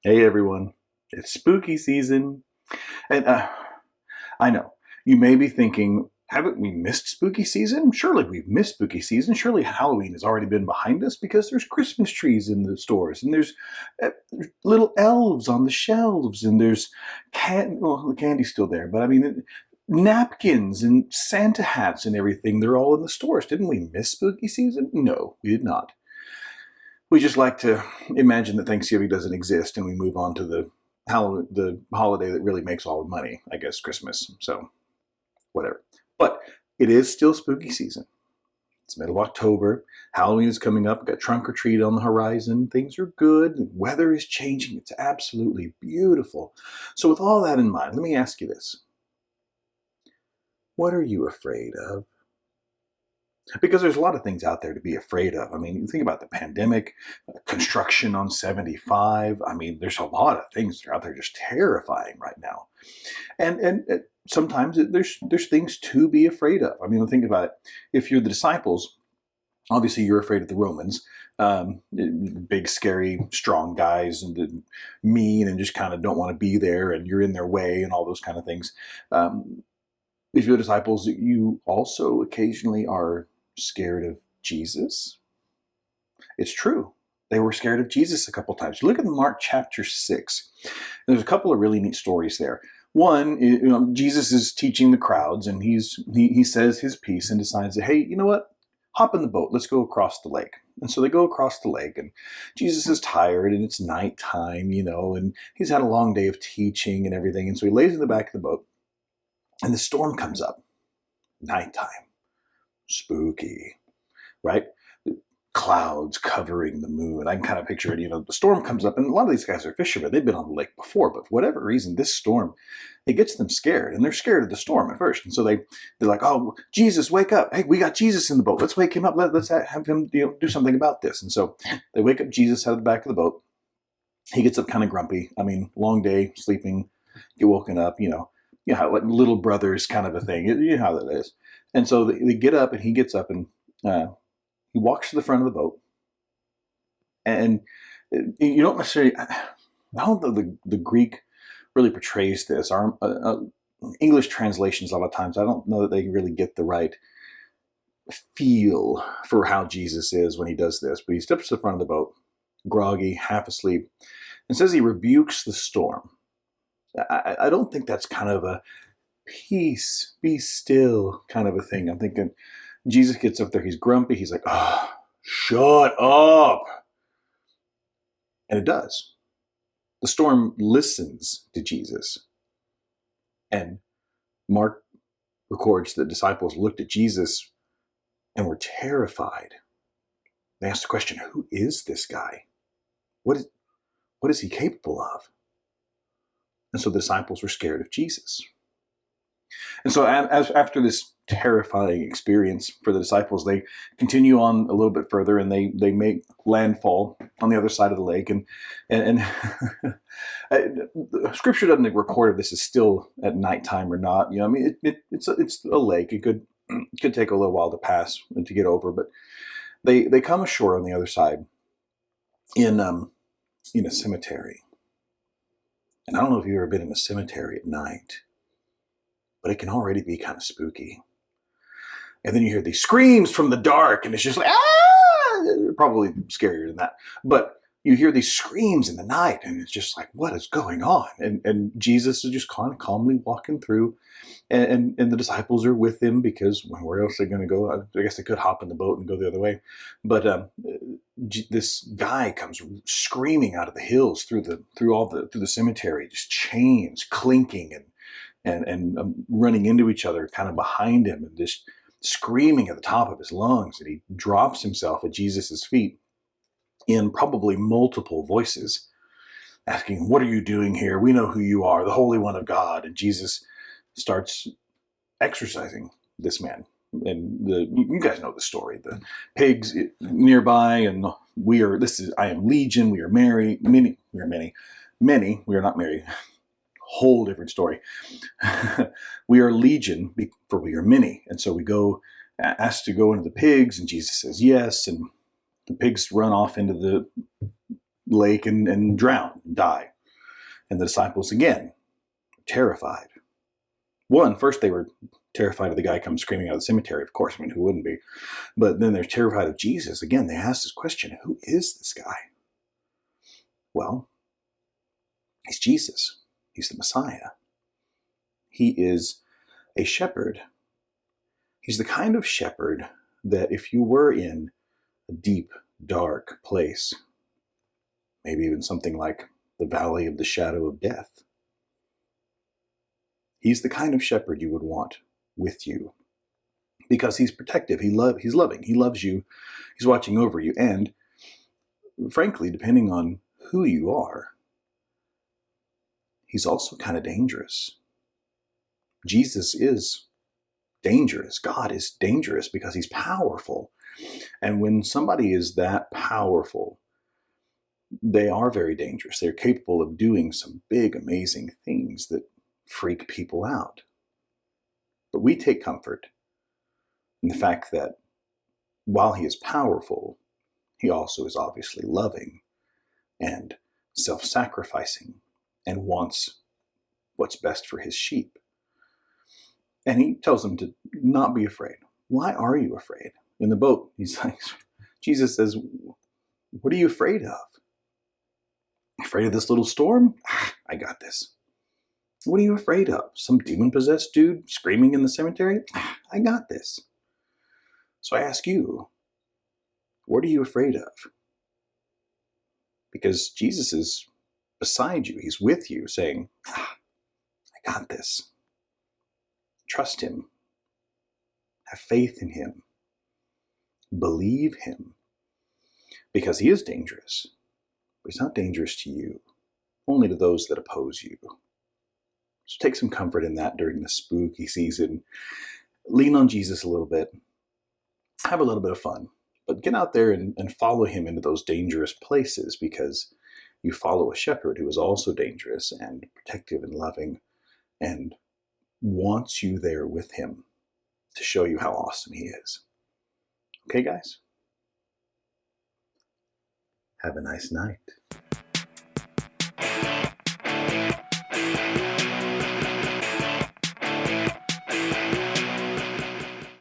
Hey everyone, it's spooky season. And I know, you may be thinking, haven't we missed spooky season? Surely we've missed spooky season. Surely Halloween has already been behind us because there's Christmas trees in the stores and there's little elves on the shelves and there's well, the candy's still there, but I mean, napkins and Santa hats and everything, they're all in the stores. Didn't we miss spooky season? No, we did not. We just like to imagine that Thanksgiving doesn't exist and we move on to the holiday that really makes all the money, I guess, Christmas. So whatever. But it is still spooky season. It's middle of October. Halloween is coming up. We've got trunk or treat on the horizon. Things are good. The weather is changing. It's absolutely beautiful. So with all that in mind, let me ask you this. What are you afraid of? Because there's a lot of things out there to be afraid of. I mean, you think about the pandemic, construction on 75. I mean, there's a lot of things that are out there just terrifying right now. And sometimes there's things to be afraid of. I mean, think about it. If you're the disciples, obviously you're afraid of the Romans, big, scary, strong guys, and mean, and just kind of don't want to be there, and you're in their way, and all those kind of things. If you're the disciples, you also occasionally are scared of Jesus. It's true. They were scared of Jesus a couple times. Look at Mark chapter 6. There's a couple of really neat stories there. One, Jesus is teaching the crowds, and he says his piece and decides that, hey, you know what? Hop in the boat. Let's go across the lake. And so they go across the lake, and Jesus is tired, and it's nighttime, and he's had a long day of teaching and everything. And so he lays in the back of the boat, and the storm comes up. Nighttime. Spooky, right? Clouds covering the moon. I can kind of picture it. The storm comes up, and a lot of these guys are fishermen. They've been on the lake before, but for whatever reason, this storm, it gets them scared, and they're scared of the storm at first. And so they're like, "Oh, Jesus, wake up! Hey, we got Jesus in the boat. Let's wake him up. Let's have him, do something about this." And so they wake up Jesus out of the back of the boat. He gets up kind of grumpy. I mean, long day sleeping, get woken up. How like little brothers kind of a thing. You know how that is. And so they get up, and he gets up, and he walks to the front of the boat. And you don't necessarily, I don't know the Greek really portrays this. Our English translations, a lot of times, I don't know that they really get the right feel for how Jesus is when he does this. But he steps to the front of the boat, groggy, half asleep, and says he rebukes the storm. I don't think that's kind of a peace, be still kind of a thing. I'm thinking Jesus gets up there, he's grumpy, he's like, oh, shut up. And it does. The storm listens to Jesus. And Mark records the disciples looked at Jesus and were terrified. They asked the question, who is this guy? What is he capable of? And so the disciples were scared of Jesus. And so after this terrifying experience for the disciples, they continue on a little bit further, and they make landfall on the other side of the lake. And Scripture doesn't record if this is still at nighttime or not. I mean, it's a lake. It could take a little while to pass and to get over, but they come ashore on the other side in a cemetery. And I don't know if you've ever been in a cemetery at night, but it can already be kind of spooky. And then you hear these screams from the dark, and it's just like, ah! Probably scarier than that. But you hear these screams in the night, and it's just like, what is going on? And Jesus is just kind of calmly walking through, and the disciples are with him because where else are they going to go? I guess they could hop in the boat and go the other way. But this guy comes screaming out of the hills through the cemetery, just chains clinking and running into each other kind of behind him, and just screaming at the top of his lungs. And he drops himself at Jesus' feet in probably multiple voices, asking, what are you doing here? We know who you are, the Holy One of God. And Jesus starts exorcising this man. And you guys know the story. The pigs nearby, and I am legion, we are many, we are not married. Whole different story. We are legion, for we are many. And so we go, asked to go into the pigs, and Jesus says yes, and the pigs run off into the lake and drown, and die. And the disciples, again, terrified. First they were terrified of the guy come screaming out of the cemetery, of course. I mean, who wouldn't be? But then they're terrified of Jesus. Again, they asked this question, who is this guy? Well, he's Jesus. He's the Messiah. He is a shepherd. He's the kind of shepherd that if you were in a deep, dark place, maybe even something like the valley of the shadow of death, he's the kind of shepherd you would want with you, because he's protective, he's loving, he loves you, he's watching over you, and frankly, depending on who you are, he's also kind of dangerous. Jesus is dangerous. God is dangerous because he's powerful. And when somebody is that powerful, they are very dangerous. They're capable of doing some big, amazing things that freak people out. But we take comfort in the fact that while he is powerful, he also is obviously loving and self-sacrificing and wants what's best for his sheep. And he tells them to not be afraid. Why are you afraid? In the boat, he's like, Jesus says, what are you afraid of? Afraid of this little storm? I got this. What are you afraid of? Some demon-possessed dude screaming in the cemetery? I got this. So I ask you, what are you afraid of? Because Jesus is beside you. He's with you saying, I got this. Trust him. Have faith in him. Believe him. Because he is dangerous. But he's not dangerous to you. Only to those that oppose you. So take some comfort in that during the spooky season. Lean on Jesus a little bit. Have a little bit of fun. But get out there and follow him into those dangerous places, because you follow a shepherd who is also dangerous and protective and loving and wants you there with him to show you how awesome he is. Okay, guys? Have a nice night.